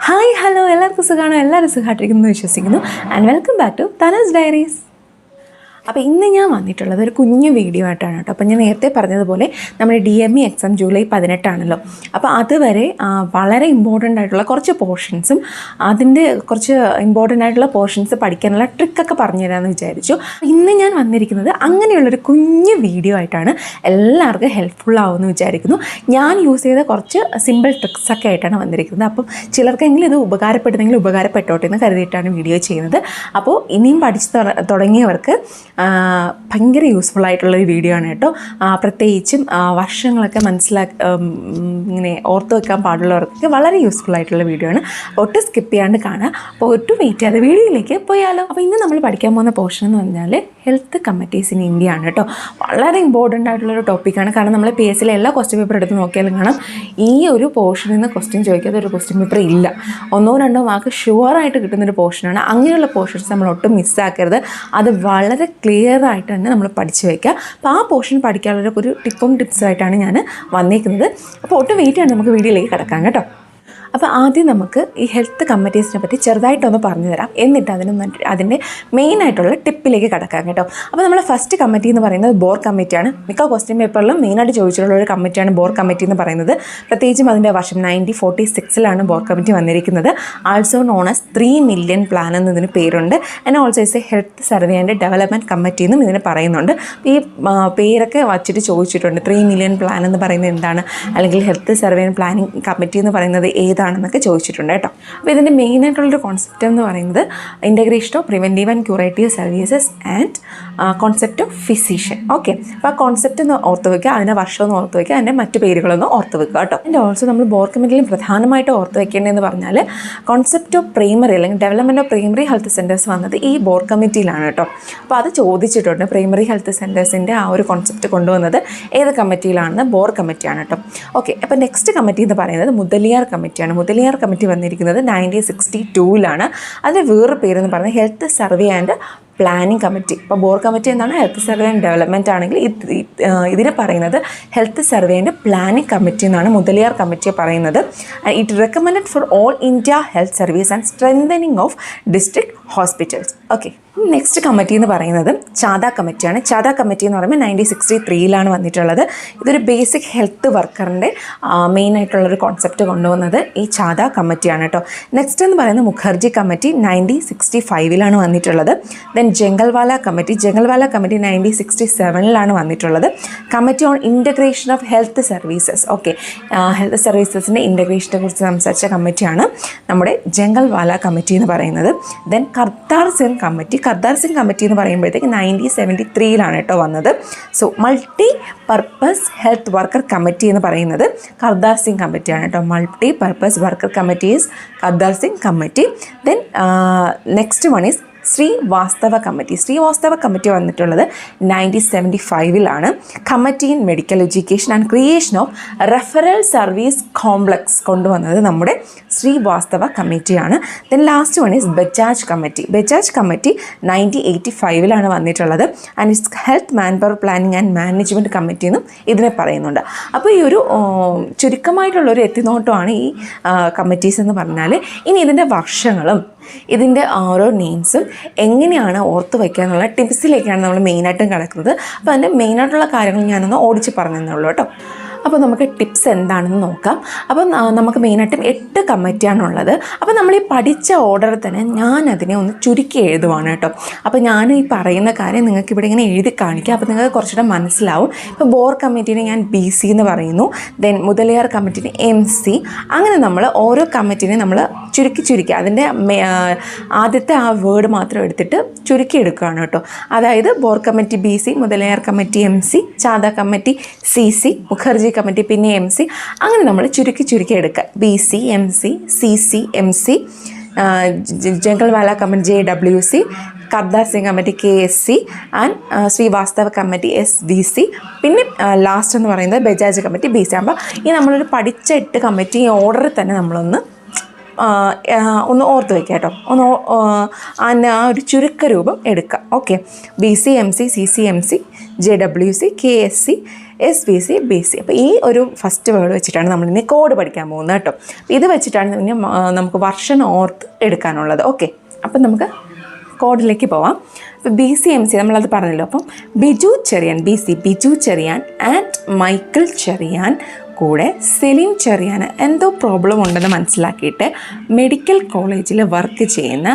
Hi hello എല്ലാവർക്കും സുഖമാണോ? എല്ലാവരും സുഖമായിട്ടിരിക്കുന്നു വിശ്വസിക്കുന്നു. And welcome back to Tanu's diaries. അപ്പോൾ ഇന്ന് ഞാൻ വന്നിട്ടുള്ളത് ഒരു കുഞ്ഞു വീഡിയോ ആയിട്ടാണ് കേട്ടോ. അപ്പോൾ ഞാൻ നേരത്തെ പറഞ്ഞതുപോലെ നമ്മുടെ DME എക്സാം ജൂലൈ 18 അപ്പോൾ അതുവരെ വളരെ ഇമ്പോർട്ടൻ്റ് ആയിട്ടുള്ള കുറച്ച് പോർഷൻസും അതിൻ്റെ കുറച്ച് ഇമ്പോർട്ടൻ്റ് ആയിട്ടുള്ള പോർഷൻസ് പഠിക്കാനുള്ള ട്രിക്കൊക്കെ പറഞ്ഞു തരാമെന്ന് വിചാരിച്ചു. ഇന്ന് ഞാൻ വന്നിരിക്കുന്നത് അങ്ങനെയുള്ളൊരു കുഞ്ഞു വീഡിയോ ആയിട്ടാണ്. എല്ലാവർക്കും ഹെൽപ്ഫുൾ ആവുമെന്ന് വിചാരിക്കുന്നു. ഞാൻ യൂസ് ചെയ്ത കുറച്ച് സിമ്പിൾ ട്രിക്സൊക്കെ ആയിട്ടാണ് വന്നിരിക്കുന്നത്. അപ്പം ചിലർക്കെങ്കിലും ഇത് ഉപകാരപ്പെടുന്നെങ്കിൽ ഉപകാരപ്പെട്ടോട്ടെ എന്ന് കരുതിയിട്ടാണ് വീഡിയോ ചെയ്യുന്നത്. അപ്പോൾ ഇനിയും പഠിച്ച് തുടങ്ങിയവർക്ക് ഭയങ്കര യൂസ്ഫുൾ ആയിട്ടുള്ളൊരു വീഡിയോ ആണ് കേട്ടോ. പ്രത്യേകിച്ചും വർഷങ്ങളൊക്കെ ഇങ്ങനെ ഓർത്ത് വെക്കാൻ പാടുള്ളവർക്ക് വളരെ യൂസ്ഫുൾ ആയിട്ടുള്ള വീഡിയോ ആണ്. ഒട്ടും സ്കിപ്പ് ചെയ്യാണ്ട് കാണുക. അപ്പോൾ ഒട്ടും വെയിറ്റ് ചെയ്യാതെ വീഡിയോയിലേക്ക് പോയാലോ. അപ്പോൾ ഇന്ന് നമ്മൾ പഠിക്കാൻ പോകുന്ന പോർഷൻ എന്ന് പറഞ്ഞാൽ ഹെൽത്ത് കമ്മിറ്റീസ് ഇൻ ഇന്ത്യ ആണ് കേട്ടോ. വളരെ ഇമ്പോർട്ടൻ്റ് ആയിട്ടുള്ളൊരു ടോപ്പിക്കാണ്. കാരണം നമ്മൾ PSC എല്ലാ ക്വസ്റ്റ്യൻ പേപ്പർ എടുത്ത് നോക്കിയാലും കാണാം ഈ ഒരു പോർഷനിൽ നിന്ന് ക്വസ്റ്റ്യൻ ചോദിക്കാത്ത ഒരു ക്വസ്റ്റ്യൻ പേപ്പർ ഇല്ല. 1-2 മാർക്ക് ഷുവറായിട്ട് കിട്ടുന്നൊരു പോർഷനാണ്. അങ്ങനെയുള്ള പോർഷൻസ് നമ്മൾ ഒട്ടും മിസ്സാക്കരുത്. അത് വളരെ ക്ലിയർ ആയിട്ട് തന്നെ നമ്മൾ പഠിച്ചു വയ്ക്കുക. അപ്പോൾ ആ പോർഷൻ പഠിക്കാനുള്ള ഒരു ടിപ്സുമായിട്ടാണ് ഞാൻ വന്നേക്കുന്നത്. അപ്പോൾ ഒട്ടും വെയിറ്റ് ആണ്, നമുക്ക് വീഡിയോയിലേക്ക് കിടക്കാം കേട്ടോ. അപ്പോൾ ആദ്യം നമുക്ക് ഈ ഹെൽത്ത് കമ്മിറ്റീസിനെ പറ്റി ചെറുതായിട്ടൊന്ന് പറഞ്ഞു തരാം. എന്നിട്ട് അതിൻ്റെ മെയിനായിട്ടുള്ള ടിപ്പിലേക്ക് കിടക്കാം കേട്ടോ. അപ്പോൾ നമ്മൾ ഫസ്റ്റ് കമ്മിറ്റി എന്ന് പറയുന്നത് ബോർ കമ്മിറ്റിയാണ്. മിക്ക ക്വസ്റ്റ്യൻ പേപ്പറിലും മെയിനായിട്ട് ചോദിച്ചിട്ടുള്ള ഒരു കമ്മിറ്റിയാണ് ബോർ കമ്മിറ്റി എന്ന് പറയുന്നത്. പ്രത്യേകിച്ചും അതിൻ്റെ വർഷം 1946 ബോർ കമ്മിറ്റി വന്നിരിക്കുന്നത്. Also known as 3 million plan എന്നതിന് പേരുണ്ട്. And also is A health survey and development committee എന്നും ഇതിന് പറയുന്നുണ്ട്. ഈ പേരൊക്കെ വച്ചിട്ട് ചോദിച്ചിട്ടുണ്ട്. 3 മില്യൺ പ്ലാൻ എന്ന് പറയുന്നത് എന്താണ്, അല്ലെങ്കിൽ health survey and planning committee എന്ന് പറയുന്നത് ഏതാണെന്നൊക്കെ ചോദിച്ചിട്ടുണ്ട് കേട്ടോ. അപ്പോൾ ഇതിൻ്റെ മെയിനായിട്ടുള്ളൊരു കോൺസെപ്റ്റ് എന്ന് പറയുന്നത് integration of preventive and curative services and concept of physician. Okay, അപ്പോൾ ആ കോൺസെപ്റ്റ് ഒന്ന് ഓർത്ത് വയ്ക്കുക, അതിൻ്റെ വർഷം ഒന്ന് ഓർത്ത് വയ്ക്കുക, അതിൻ്റെ മറ്റു പേരുകളൊന്ന് ഓർത്ത് വെക്കുക കേട്ടോ. അതിൻ്റെ ഓൾസോ നമ്മൾ ബോർ കമ്മിറ്റിയിൽ പ്രധാനമായിട്ട് ഓർത്ത് വയ്ക്കേണ്ടതെന്ന് പറഞ്ഞാൽ കോൺസെപ്റ്റ് ഓഫ് പ്രൈമറി അല്ലെങ്കിൽ development of primary health centres വന്നത് ഈ ബോർ കമ്മിറ്റിയിലാണ് കേട്ടോ. അപ്പോൾ അത് ചോദിച്ചിട്ടുണ്ട്. പ്രൈമറി ഹെൽത്ത് സെൻറ്റേഴ്സിൻ്റെ ആ ഒരു കോൺസെപ്റ്റ് കൊണ്ടുവന്നത് ഏത് കമ്മിറ്റിയിലാണെന്ന് ബോർ കമ്മിറ്റിയാണ് കേട്ടോ. ഓക്കെ, അപ്പോൾ നെക്സ്റ്റ് കമ്മിറ്റി എന്ന് പറയുന്നത് മുതലിയാർ കമ്മിറ്റിയാണ്. മുതലിയാർ കമ്മിറ്റി വന്നിരിക്കുന്നത് 1962 അതിൻ്റെ വേറൊരു പേരെന്ന് പറയുന്നത് health survey and planning committee. ഇപ്പോൾ ബോർ കമ്മിറ്റി എന്താണ്, ഹെൽത്ത് സർവേ ആൻഡ് ഡെവലപ്മെൻറ്റ് ആണെങ്കിൽ ഇതിനെ പറയുന്നത് health survey and planning committee എന്നാണ് മുതലിയാർ കമ്മിറ്റിയെ പറയുന്നത്. It recommended for all India health service and strengthening of district hospitals. Okay, next committee എന്ന് പറയുന്നത് ചാദ കമ്മിറ്റിയാണ്. ചാദ കമ്മിറ്റി എന്ന് പറയുമ്പോൾ 1963 വന്നിട്ടുള്ളത്. ഇതൊരു ബേസിക് ഹെൽത്ത് വർക്കറിൻ്റെ മെയിനായിട്ടുള്ളൊരു കോൺസെപ്റ്റ് കൊണ്ടുവന്നത് ഈ ചാദ കമ്മിറ്റിയാണ് കേട്ടോ. നെക്സ്റ്റ് എന്ന് പറയുന്നത് മുഖർജി കമ്മിറ്റി 1965 വന്നിട്ടുള്ളത്. ദെൻ ജംഗൽവാല കമ്മിറ്റി 1967 വന്നിട്ടുള്ളത്. Committee on integration of health services. Okay, health സർവീസസിൻ്റെ ഇൻ്റഗ്രേഷനെ കുറിച്ച് സംസാരിച്ച കമ്മിറ്റിയാണ് നമ്മുടെ ജംഗൽവാല കമ്മിറ്റി എന്ന് പറയുന്നത്. ദെൻ കർത്താർ സിംഗ് കമ്മിറ്റി എന്ന് പറയുമ്പോഴത്തേക്ക് 1973 കേട്ടോ വന്നത്. So multi purpose health worker committee എന്ന് പറയുന്നത് കർത്താർ സിംഗ് കമ്മിറ്റിയാണ് കേട്ടോ. Multi purpose worker committee is Kirthar Singh committee. Then next one is Srivastava committee വന്നിട്ടുള്ളത് 1975 committee in medical education and creation of referral service complex കൊണ്ടുവന്നത് നമ്മുടെ ശ്രീവാസ്തവ കമ്മിറ്റിയാണ്. Then last one is Bajaj committee 1985 വന്നിട്ടുള്ളത്. And it's health man power planning and management committee എന്നും ഇതിനെ പറയുന്നുണ്ട്. അപ്പോൾ ഈ ഒരു ചുരുക്കമായിട്ടുള്ളൊരു എത്തിനോട്ടമാണ് ഈ കമ്മിറ്റീസ് എന്ന് പറഞ്ഞാൽ. ഇനി ഇതിൻ്റെ വർഷങ്ങളും ഇതിൻ്റെ ഓരോ നെയിംസും എങ്ങനെയാണ് ഓർത്ത് വയ്ക്കുക എന്നുള്ള ടിപ്സിലേക്കാണ് നമ്മൾ മെയിനായിട്ടും കിടക്കുന്നത്. അപ്പോൾ അതിൻ്റെ മെയിനായിട്ടുള്ള കാര്യങ്ങൾ ഞാനൊന്ന് ഓടിച്ച് പറഞ്ഞെന്നുള്ളൂ കേട്ടോ. അപ്പോൾ നമുക്ക് ടിപ്സ് എന്താണെന്ന് നോക്കാം. അപ്പം നമുക്ക് മെയിനായിട്ടും 8 കമ്മിറ്റിയാണുള്ളത്. അപ്പോൾ നമ്മൾ ഈ പഠിച്ച ഓർഡറിൽ തന്നെ ഞാനതിനെ ഒന്ന് ചുരുക്കി എഴുതുവാണ് കേട്ടോ. അപ്പോൾ ഞാൻ ഈ പറയുന്ന കാര്യം നിങ്ങൾക്ക് ഇവിടെ ഇങ്ങനെ എഴുതി കാണിക്കാം. അപ്പോൾ നിങ്ങൾക്ക് കുറച്ചുകൂടെ മനസ്സിലാവും. ഇപ്പോൾ ബോർ കമ്മിറ്റീനെ ഞാൻ BC എന്ന് പറയുന്നു. ദെൻ മുതലിയാർ കമ്മിറ്റീനെ MC. അങ്ങനെ നമ്മൾ ഓരോ കമ്മിറ്റീനെ നമ്മൾ ചുരുക്കി അതിൻ്റെ ആദ്യത്തെ ആ വേർഡ് മാത്രം എടുത്തിട്ട് ചുരുക്കി എടുക്കുകയാണ് കേട്ടോ. അതായത് Bhore committee BC, Mudaliar committee MC, Chadha committee CC, Mukherjee committee പിന്നെ MC. അങ്ങനെ നമ്മൾ ചുരുക്കി എടുക്കുക. BC, MC, CC, MC, Jungalwalla committee JWC, Kartar Singh committee KSC and Srivastava committee SVC. പിന്നെ ലാസ്റ്റ് എന്ന് പറയുന്നത് ബജാജ് കമ്മിറ്റി BC. അപ്പോൾ ഈ നമ്മളൊരു പഠിച്ച 8 കമ്മിറ്റി ഈ ഓർഡറിൽ തന്നെ നമ്മളൊന്ന് ഓർത്ത് വയ്ക്കുക കേട്ടോ. ആ ഒരു ചുരുക്ക രൂപം എടുക്കുക. Okay, BC, MC, CC, MC, JWC, KSC, SVC BC. അപ്പോൾ ഈ ഒരു ഫസ്റ്റ് വേർഡ് വെച്ചിട്ടാണ് നമ്മളിനി കോഡ് പഠിക്കാൻ പോകുന്നത് കേട്ടോ. ഇത് വെച്ചിട്ടാണ് ഇനി നമുക്ക് വർഷം ഓർത്ത് എടുക്കാനുള്ളത്. ഓക്കെ, അപ്പം നമുക്ക് കോഡിലേക്ക് പോവാം. അപ്പോൾ BC-MC നമ്മളത് പറഞ്ഞല്ലോ. അപ്പം ബിജു ചെറിയാൻ, ബിജു ചെറിയാൻ ആൻഡ് മൈക്കിൾ ചെറിയാൻ കൂടെ സെലിൻ ചെറിയാൻ എന്തോ പ്രോബ്ലം ഉണ്ടെന്ന് മനസ്സിലാക്കിയിട്ട് മെഡിക്കൽ കോളേജിൽ വർക്ക് ചെയ്യുന്ന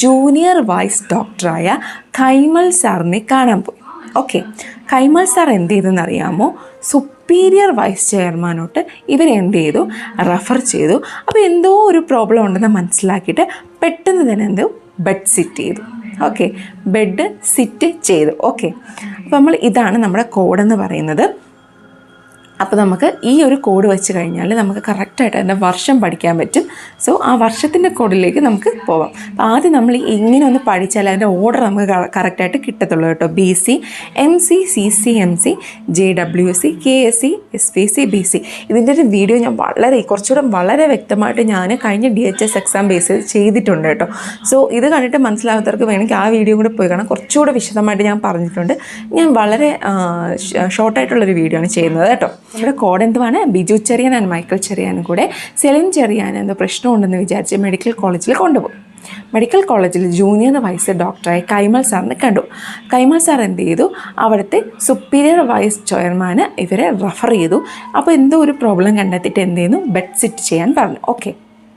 ജൂനിയർ വൈസ് ഡോക്ടറായ കൈമൾ സാറിനെ കാണാൻ പോയി. ഓക്കെ, കൈമൾ സാർ എന്ത് ചെയ്തെന്നറിയാമോ? സുപ്പീരിയർ വൈസ് ചെയർമാനോട്ട് ഇവരെന്ത് ചെയ്തു? റെഫർ ചെയ്തു. അപ്പോൾ എന്തോ ഒരു പ്രോബ്ലം ഉണ്ടെന്ന് മനസ്സിലാക്കിയിട്ട് പെട്ടെന്ന് തന്നെ എന്തോ ബെഡ് സിറ്റ് ചെയ്തു. ഓക്കെ, ബെഡ് സിറ്റ് ചെയ്തു. ഓക്കെ, അപ്പോൾ ഇതാണ് നമ്മുടെ കോഡെന്ന് പറയുന്നത്. അപ്പോൾ നമുക്ക് ഈ ഒരു കോഡ് വെച്ച് കഴിഞ്ഞാൽ നമുക്ക് കറക്റ്റായിട്ട് അതിൻ്റെ വർഷം പഠിക്കാൻ പറ്റും. സോ ആ വർഷത്തിൻ്റെ കോഡിലേക്ക് നമുക്ക് പോവാം. അപ്പോൾ ആദ്യം നമ്മൾ ഇങ്ങനെ ഒന്ന് പഠിച്ചാൽ അതിൻ്റെ ഓർഡർ നമുക്ക് കറക്റ്റായിട്ട് കിട്ടത്തുള്ളൂ കേട്ടോ. BC, MC, CC, MC, JWC, KSC, SVC, BC. ഇതിൻ്റെ ഒരു വീഡിയോ ഞാൻ കുറച്ചുകൂടെ വളരെ വ്യക്തമായിട്ട് ഞാൻ കഴിഞ്ഞ DHS എക്സാം ബേസ് ചെയ്തിട്ടുണ്ട് കേട്ടോ. സോ ഇത് കണ്ടിട്ട് മനസ്സിലാകാത്തവർക്ക് വേണമെങ്കിൽ ആ വീഡിയോ കൂടെ പോയി കാണാം. കുറച്ചുകൂടെ വിശദമായിട്ട് ഞാൻ പറഞ്ഞിട്ടുണ്ട്. ഞാൻ വളരെ ഷോർട്ടായിട്ടുള്ളൊരു വീഡിയോ ആണ് ചെയ്യുന്നത് കേട്ടോ. നമ്മുടെ കോഡ് എന്തുവാണ്? ബിജു ചെറിയാൻ ആൻഡ് മൈക്കിൾ ചെറിയാനും കൂടെ സെലിൻ ചെറിയാൻ എന്തോ പ്രശ്നമുണ്ടെന്ന് വിചാരിച്ച് മെഡിക്കൽ കോളേജിൽ കൊണ്ടുപോകും. മെഡിക്കൽ കോളേജിൽ ജൂനിയർ വൈസ് ഡോക്ടറായ കൈമൾ സാറിനെ കണ്ടു. കൈമൾ സാർ എന്ത് ചെയ്തു? അവിടുത്തെ സുപ്പീരിയർ വൈസ് ചെയർമാന് ഇവരെ റെഫർ ചെയ്തു. അപ്പോൾ എന്തോ ഒരു പ്രോബ്ലം കണ്ടെത്തിയിട്ട് എന്ത് ചെയ്യുന്നു? ബെഡ് സിറ്റ് ചെയ്യാൻ പറഞ്ഞു. ഓക്കെ,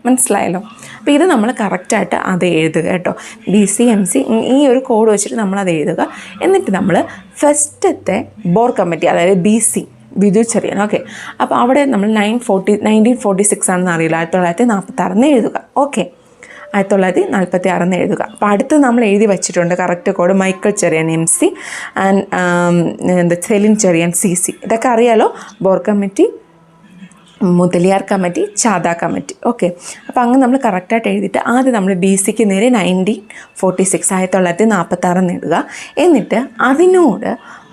മനസ്സിലായല്ലോ. അപ്പോൾ ഇത് നമ്മൾ കറക്റ്റായിട്ട് അത് എഴുതുക കേട്ടോ. BC-MC ഈ ഒരു കോഡ് വെച്ചിട്ട് നമ്മളത് എഴുതുക. എന്നിട്ട് നമ്മൾ ഫസ്റ്റത്തെ ബോർ കമ്മിറ്റി, അതായത് BC ബിജു ചെറിയാൻ. ഓക്കെ, അപ്പോൾ അവിടെ നമ്മൾ 1946 ആണെന്ന് അറിയില്ല, 1946 എഴുതുക. ഓക്കെ, 1946 എഴുതുക. അപ്പോൾ അടുത്ത് നമ്മൾ എഴുതി വെച്ചിട്ടുണ്ട് correct code. Michael Cherian MC and Celine Cherian CC. ഇതൊക്കെ അറിയാലോ. Bhore committee, Mudaliar committee, Chadha committee. Okay, അപ്പോൾ അങ്ങനെ നമ്മൾ കറക്റ്റായിട്ട് എഴുതിയിട്ട് ആദ്യം നമ്മൾ BCക്ക് നേരെ 1946 1946 എഴുതുക. എന്നിട്ട് അതിനോട്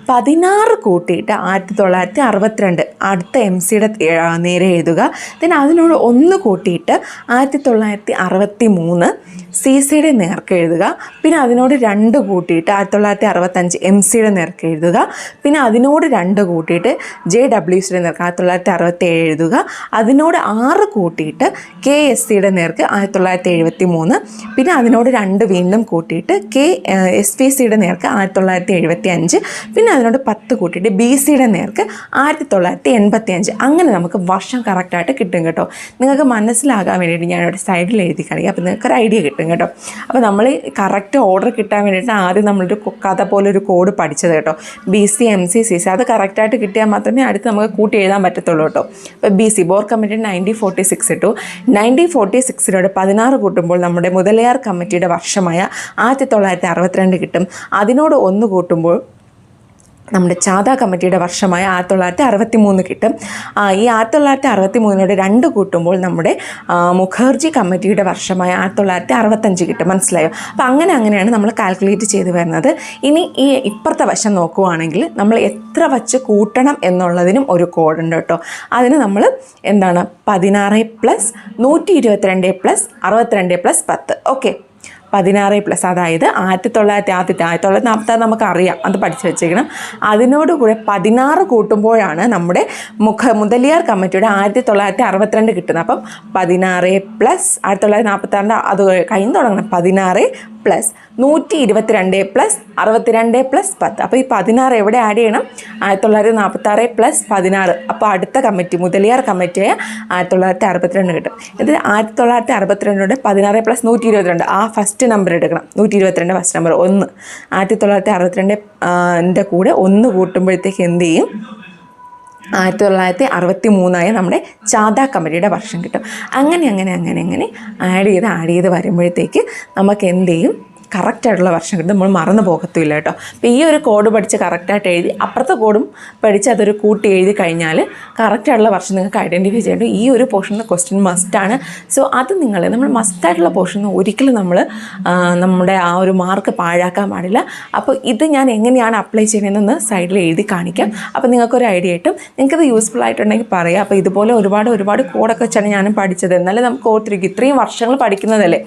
16 കൂട്ടിയിട്ട് 1962 അടുത്ത MCയുടെ നേരെ എഴുതുക. then അതിനോട് 1 കൂട്ടിയിട്ട് 1963 CCയുടെ നേർക്ക് എഴുതുക. പിന്നെ അതിനോട് 2 കൂട്ടിയിട്ട് 1965 MCയുടെ നേർക്ക് എഴുതുക. പിന്നെ അതിനോട് 2 കൂട്ടിയിട്ട് JWCയുടെ നേർക്ക് 1967 എഴുതുക. അതിനോട് 6 കൂട്ടിയിട്ട് KSCയുടെ നേർക്ക് 1973. പിന്നെ അതിനോട് 2 വീണ്ടും കൂട്ടിയിട്ട് SVCയുടെ നേർക്ക് 1975. പിന്നെ അതിനോട് 10 കൂട്ടിയിട്ട് BCയുടെ നേർക്ക് 1985. അങ്ങനെ നമുക്ക് വർഷം കറക്റ്റായിട്ട് കിട്ടും കേട്ടോ. നിങ്ങൾക്ക് മനസ്സിലാകാൻ വേണ്ടിയിട്ട് ഞാനിവിടെ സൈഡിൽ എഴുതി കാണിക്കാം. അപ്പോൾ നിങ്ങൾക്കൊരു ഐഡിയ കിട്ടും കേട്ടോ. അപ്പോൾ നമ്മൾ കറക്റ്റ് ഓർഡർ കിട്ടാൻ വേണ്ടിയിട്ട് ആദ്യം നമ്മളൊരു കഥ പോലെ ഒരു കോഡ് പഠിച്ചത് കേട്ടോ. BC, MC, CC അത് കറക്റ്റായിട്ട് കിട്ടിയാൽ മാത്രമേ അടുത്ത് നമുക്ക് കൂട്ടി എഴുതാൻ പറ്റത്തുള്ളൂ കേട്ടോ. അപ്പോൾ BC ബോർ കമ്മിറ്റി 1946 ഇട്ടു. 1946 16 കൂട്ടുമ്പോൾ നമ്മുടെ മുതലയാർ കമ്മിറ്റിയുടെ വർഷമായ 1962 കിട്ടും. അതിനോട് 1 കൂട്ടുമ്പോൾ നമ്മുടെ ചാദ കമ്മിറ്റിയുടെ വർഷമായ 1963 കിട്ടും. ഈ 1963 2 കൂട്ടുമ്പോൾ നമ്മുടെ മുഖർജി കമ്മിറ്റിയുടെ വർഷമായ 1965 കിട്ടും. മനസ്സിലായോ? അപ്പോൾ അങ്ങനെയാണ് നമ്മൾ കാൽക്കുലേറ്റ് ചെയ്ത് വരുന്നത്. ഇനി ഈ ഇപ്പുറത്തെ വശം നോക്കുവാണെങ്കിൽ നമ്മൾ എത്ര വച്ച് കൂട്ടണം എന്നുള്ളതിനും ഒരു കോഡുണ്ട് കേട്ടോ. അതിന് നമ്മൾ എന്താണ് 16 + 122 + 62 + 10. ഓക്കെ, 16 പ്ലസ്, അതായത് 1946 നമുക്കറിയാം, അത് പഠിച്ചു വെച്ചേക്കണം. അതിനോടുകൂടെ 16 കൂട്ടുമ്പോഴാണ് നമ്മുടെ മുതലിയാർ കമ്മിറ്റിയുടെ 1962 കിട്ടുന്നത്. അപ്പം 16 + 1946 അത് കഴിഞ്ഞ് തുടങ്ങണം. 16 + 122 + 62 + 10. അപ്പോൾ ഈ 16 എവിടെ ആഡ് ചെയ്യണം? 1946 + 16. അപ്പോൾ അടുത്ത കമ്മിറ്റി മുതലിയാർ കമ്മിറ്റിയായ 1962 കിട്ടും. ഇത് 1962 16 + 122 ആ ഫസ്റ്റ് നമ്പർ എടുക്കണം. 122 ഫസ്റ്റ് നമ്പർ 1. 1962 കൂടെ 1 കൂട്ടുമ്പോഴത്തേക്ക് എന്ത് ചെയ്യും? 1963 നമ്മുടെ ചാദ കമ്മിറ്റിയുടെ വർഷം കിട്ടും. അങ്ങനെ ആഡ് ചെയ്ത് വരുമ്പോഴത്തേക്ക് നമുക്ക് എന്ത് ചെയ്യും? കറക്റ്റായിട്ടുള്ള വർഷം കിട്ടും. നമ്മൾ മറന്നു പോകത്തില്ല കേട്ടോ. അപ്പോൾ ഈ ഒരു കോഡ് പഠിച്ച് കറക്റ്റായിട്ട് എഴുതി അപ്പുറത്തെ കോഡും പഠിച്ച് അതൊരു കൂട്ടി എഴുതി കഴിഞ്ഞാൽ കറക്റ്റായിട്ടുള്ള വർഷം നിങ്ങൾക്ക് ഐഡൻറ്റിഫൈ ചെയ്യേണ്ടത്. ഈ ഒരു പോർഷനിൽ ക്വസ്റ്റ്യൻ മസ്റ്റാണ്. സോ അത് നമ്മൾ മസ്റ്റായിട്ടുള്ള പോർഷന് ഒരിക്കലും നമ്മൾ നമ്മുടെ ആ ഒരു മാർക്ക് പാഴാക്കാൻ പാടില്ല. അപ്പോൾ ഇത് ഞാൻ എങ്ങനെയാണ് അപ്ലൈ ചെയ്യുന്നതെന്ന് സൈഡിൽ എഴുതി കാണിക്കാം. അപ്പോൾ നിങ്ങൾക്കൊരു ഐഡിയ കിട്ടും. നിങ്ങൾക്കത് യൂസ്ഫുൾ ആയിട്ടുണ്ടെങ്കിൽ പറയാം. അപ്പോൾ ഇതുപോലെ ഒരുപാട് കോഡൊക്കെ വെച്ചാണ് ഞാനും പഠിച്ചത്. എന്നാലും നമുക്ക് ഓർത്തിരിക്കും, ഇത്രയും വർഷങ്ങൾ പഠിക്കുന്നതല്ലേ.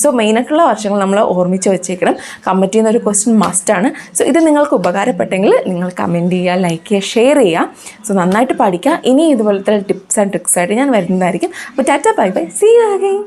സോ മെയിനായിട്ടുള്ള വർഷങ്ങൾ നമ്മൾ ഓർമ്മിച്ച് പഠിച്ചു വെച്ചേക്കണം. കമ്മിറ്റിയിൽ നിന്ന് ഒരു ക്വസ്റ്റ്യൻ മസ്റ്റാണ്. സോ ഇത് നിങ്ങൾക്ക് ഉപകാരപ്പെട്ടെങ്കിൽ നിങ്ങൾ കമൻറ്റ് ചെയ്യുക, ലൈക്ക് ചെയ്യുക, ഷെയർ ചെയ്യുക. സോ നന്നായിട്ട് പഠിക്കുക. ഇനി ഇതുപോലത്തെ ടിപ്സ് ആൻഡ് ട്രിക്സ് ആയിട്ട് ഞാൻ വരുന്നതായിരിക്കും. അപ്പോൾ tata, bye bye, see you again.